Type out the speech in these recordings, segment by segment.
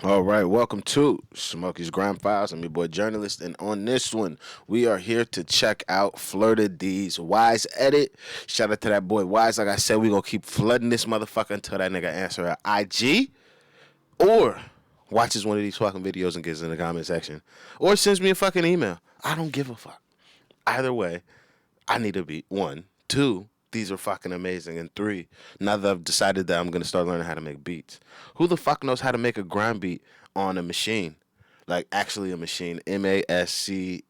All right, welcome to Smokey's Grind Files. I'm your boy Jurnalist, and on this one, we are here to check out FLIRTA D's WIZE edit. Shout out to that boy WIZE. Like I said, we gonna keep flooding this motherfucker until that nigga answer at IG, or watches one of these fucking videos and gets in the comment section, or sends me a fucking email. I don't give a fuck. Either way, I need to be one, two. These are fucking amazing. And three, now that I've decided that I'm going to start learning how to make beats. Who the fuck knows how to make a grind beat on a machine? Like, actually a machine. MASCHINE.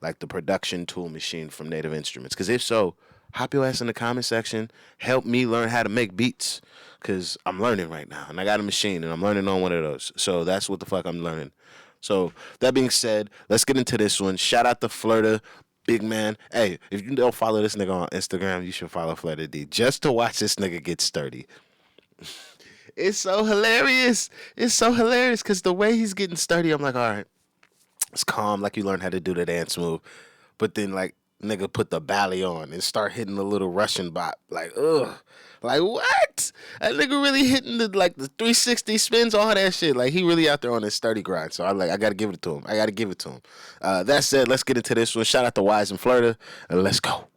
Like the production tool machine from Native Instruments. Because if so, hop your ass in the comment section. Help me learn how to make beats. Because I'm learning right now. And I got a machine and I'm learning on one of those. So that's what the fuck I'm learning. So that being said, let's get into this one. Shout out to FLIRTA. Big man. Hey, if you don't follow this nigga on Instagram, you should follow FLIRTA D. Just to watch this nigga get sturdy. It's so hilarious. It's so hilarious because the way he's getting sturdy, I'm like, all right, it's calm, like you learn how to do the dance move. But then, like, nigga put the ballet on and start hitting the little Russian bop. Like, ugh. Like, what? That nigga really hitting the 360 spins, all that shit. Like, he really out there on his sturdy grind. So I gotta give it to him. That said, let's get into this one. Shout out to WIZE and FLIRTA, and let's go.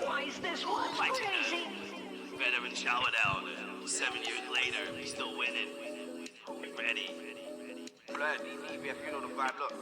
Why is this one crazy? Veteran showered out. 7 years later, he's still winning. Ready? Blood, EVF, you know the vibe, look,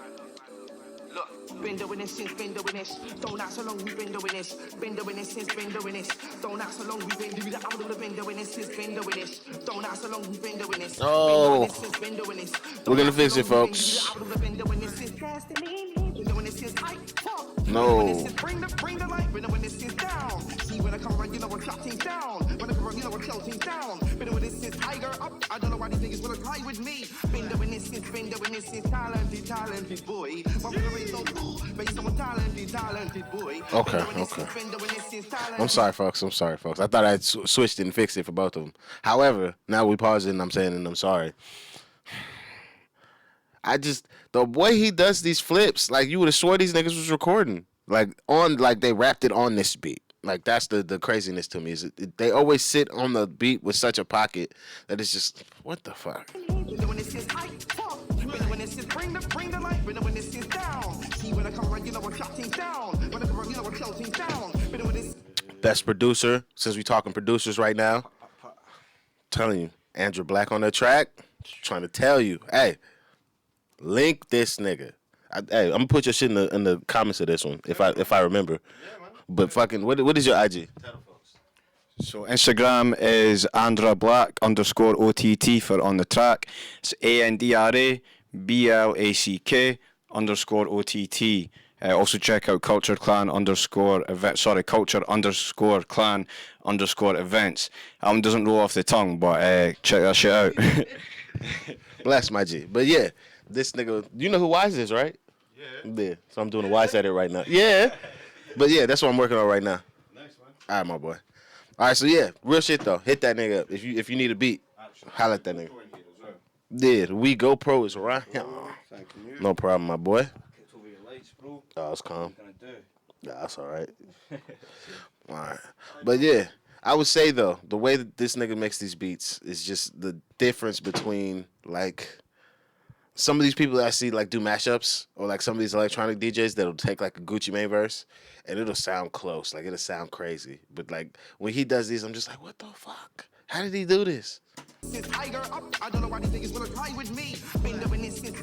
been doing this since been doing this. Don't ask how long we've been doing this. Been doing this since been doing this. Don't ask how long we've been doing this. I would have been doing this since been doing this. Don't ask how long we've been doing this. Oh, been doing this. We're gonna fix it, folks. I would have been doing this since destiny. Been doing this since I talk. No. Bring the light. Been doing this since down. See when I come around, you know we're shutting down. When I come around, you know we're closing down. Been doing this since Tiger up. I don't know why these niggas wanna tie with me. Been doing this since talented boy. Talented boy. Okay. I'm sorry, folks. I thought I'd switched and fixed it for both of them. However, now we pause it and I'm saying and I'm sorry. The way he does these flips, like you would have swore these niggas was recording. Like they wrapped it on this beat. Like that's the craziness to me is they always sit on the beat with such a pocket that it's just what the fuck. Bring the light. Been doing this since down. See when I come around, you know we're shutting down. When I come around, you know we're closing down. Been doing this. Best producer, since we talking producers right now. Telling you, Andrew Black on the track. Trying to tell you, hey, link this nigga. I'm gonna put your shit in the comments of this one if I remember. But fucking, what is your IG? So Instagram is Andra Black _OTT for on the track. It's ANDRA BLACK _OTT. Also check out Culture Clan _ events. Doesn't roll off the tongue, but check that shit out. Bless my G. But yeah, this nigga, you know who WIZE is, right? Yeah. So I'm doing a WIZE edit right now. Yeah. But yeah, that's what I'm working on right now. Nice, man. All right, my boy. All right, so yeah, real shit though. Hit that nigga up if you need a beat. Holla at that nigga. Yeah, the We GoPro is right here. Thank you. No problem, my boy. Over your lights, bro. Oh, it's calm. What can I do? Nah, that's all right. All right. But yeah, I would say though, the way that this nigga makes these beats is just the difference between like some of these people that I see like do mashups or like some of these electronic DJs that'll take like a Gucci Mane verse and it'll sound close, like it'll sound crazy. But like when he does these, I'm just like, what the fuck? How did he do this? Since Tiger up, I don't know why these niggas wanna tie with me. Been doing this since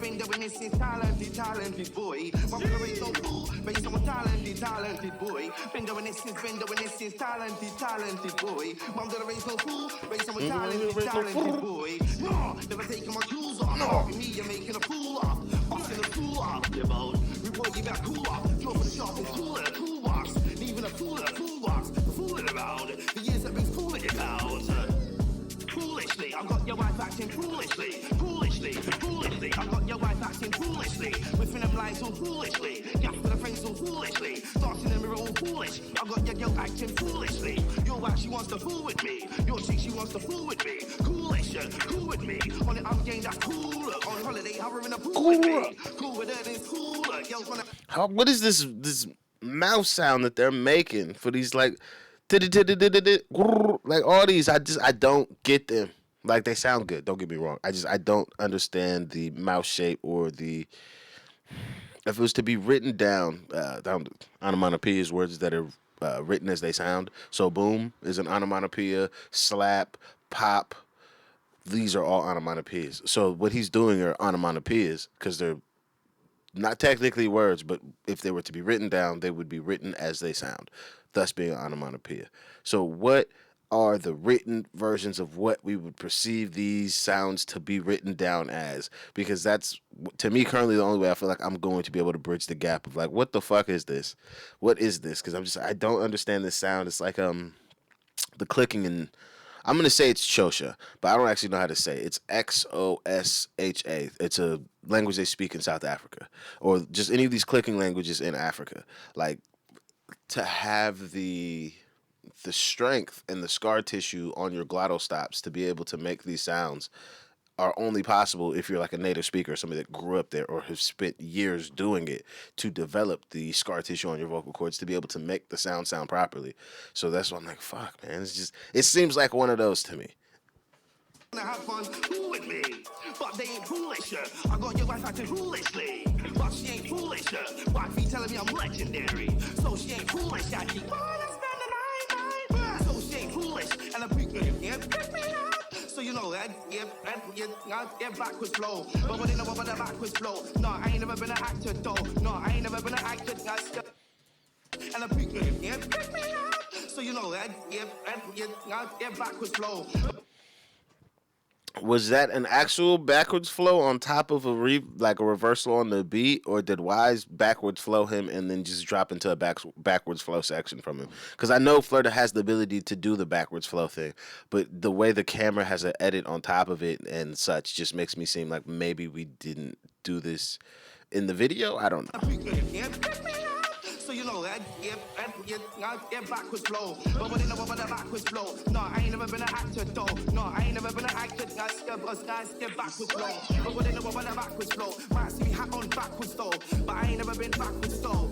talented boy. My brother ain't so cool, but he's so talented boy. Been doing this since talented boy. My brother ain't so cool, but he's so talented boy. No, never taking my shoes off. No, me, you're making a fool off. Busting a fool off, you bout. Report you got cool off. Throw for the sharpest tool in a toolbox. Leaving a fool in a toolbox. Fooling around. The years that means fooling about. Foolishly, I've got your wife acting foolishly. I've got your wife acting foolishly. Whipping them lies all foolishly. Gapping the friends all foolishly. Darting in the mirror all foolish. I've got your girl acting foolishly. Your wife, she wants to fool with me. Your chick, she wants to fool with me. Coolish, cool with me. On it, I'm getting that cool. On holiday, hover in a pool with me. Cool with her, then cool. Girls wanna. What is this mouth sound that they're making for these like like all these. I don't get them. Like they sound good. Don't get me wrong. I don't understand the mouth shape or the. If it was to be written down, onomatopoeia is words that are written as they sound. So boom is an onomatopoeia. Slap, pop. These are all onomatopoeias. So what he's doing are onomatopoeias because they're not technically words, but if they were to be written down, they would be written as they sound, thus being an onomatopoeia. So what are the written versions of what we would perceive these sounds to be written down as? Because that's, to me, currently the only way I feel like I'm going to be able to bridge the gap of like, what the fuck is this? What is this? Because I don't understand this sound. It's like the clicking and I'm gonna say it's Xhosa, but I don't actually know how to say it. It's Xosha. It's a language they speak in South Africa, or just any of these clicking languages in Africa. Like to have the strength and the scar tissue on your glottal stops to be able to make these sounds are only possible if you're like a native speaker, somebody that grew up there or has spent years doing it to develop the scar tissue on your vocal cords to be able to make the sound properly. So that's why I'm like, fuck, man. It seems like one of those to me. Have fun, fool with me, but they ain't foolish. I got your wife acting foolishly, but she ain't foolish. Wifey telling me I'm legendary, so she ain't foolish. I keep on spend the night, so she ain't foolish. And the people here pick me up. So you know that, yeah, backwards flow. But what they know about the backwards flow? No, I ain't never been an actor though. No, I ain't never been an actor. And the people here pick me up. So you know that, yeah, backwards flow. Was that an actual backwards flow on top of a reversal on the beat, or did WIZE backwards flow him and then just drop into a backwards flow section from him? Because I know FLIRTA has the ability to do the backwards flow thing, but the way the camera has an edit on top of it and such just makes me seem like maybe we didn't do this in the video. I don't know. So you know that, yeah, backwards flow. But what they know about the backwards flow? No, I ain't never been an actor though. No, I ain't never been an actor. Step backwards flow. But what they know about the backwards flow? Might see me hat on backwards though, but I ain't never been backwards though.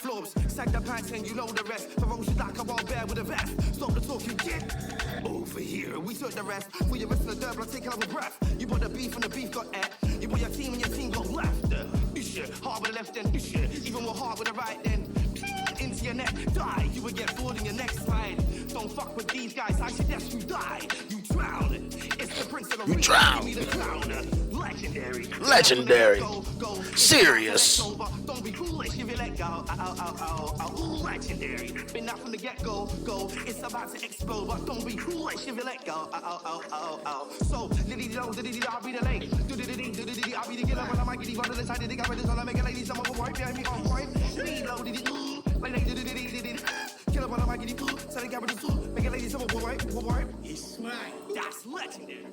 Flops, sag the pants and you know the rest. Ferocious like a wild bear with a vest. Stop the talking, get over here. We took the rest. For your rest of the dirt, but take another breath. You bought the beef and the beef got air. You bought your team and your team got left. Hard with the left then, even more hard with the right then. Into your neck, die. You would get bored in your next slide. Don't fuck with these guys, I suggest you die. You drown. It's the prince of the ring. You drown. Give me the clown. Legendary. Serious. Don't be foolish if you let go. Legendary. Been out from the get-go. It's about to explode, but don't be foolish if you let go. So, I'll be the late. I'll be the killer when I might get you on the side. They got ready to make a lady. Someone will wipe behind me on point. Speed low, kill when I might get you. So they got ready to make a lady. Someone will wipe. It's mine. That's legendary.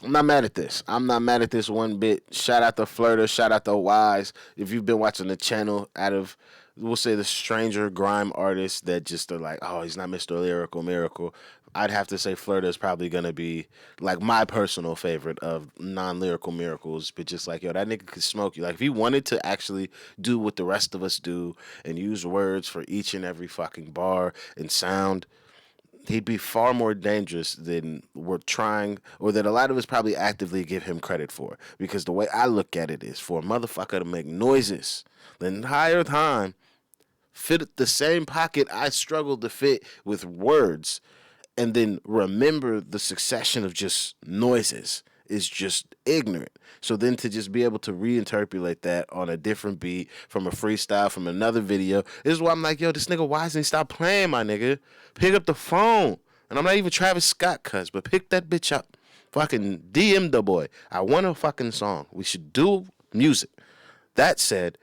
I'm not mad at this. I'm not mad at this one bit. Shout out to FLIRTA. Shout out to WIZE. If you've been watching the channel, out of, we'll say, the stranger grime artists that just are like, oh, he's not Mr. Lyrical Miracle, I'd have to say FLIRTA is probably going to be like my personal favorite of non-lyrical miracles. But just like, yo, that nigga could smoke you. Like if he wanted to actually do what the rest of us do and use words for each and every fucking bar and sound, he'd be far more dangerous than we're trying, or that a lot of us probably actively give him credit for. Because the way I look at it is, for a motherfucker to make noises the entire time, fit the same pocket I struggled to fit with words, and then remember the succession of just noises is just ignorant. So then to just be able to reinterpolate that on a different beat from a freestyle from another video, this is why I'm like, yo, this nigga WIZE didn't stop playing, my nigga. Pick up the phone. And I'm not even Travis Scott, cuz, but pick that bitch up. Fucking DM the boy. I want a fucking song. We should do music. That said,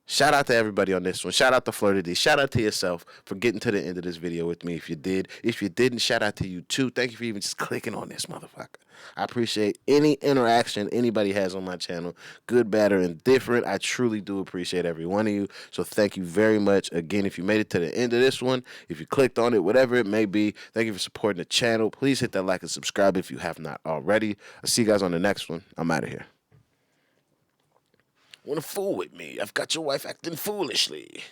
shout out to everybody on this one. Shout out to FLIRTA D. Shout out to yourself for getting to the end of this video with me if you did. If you didn't, shout out to you too. Thank you for even just clicking on this motherfucker. I appreciate any interaction anybody has on my channel, good, bad, or indifferent. I truly do appreciate every one of you. So thank you very much. Again, if you made it to the end of this one, if you clicked on it, whatever it may be, thank you for supporting the channel. Please hit that like and subscribe if you have not already. I'll see you guys on the next one. I'm out of here. Wanna fool with me? I've got your wife acting foolishly.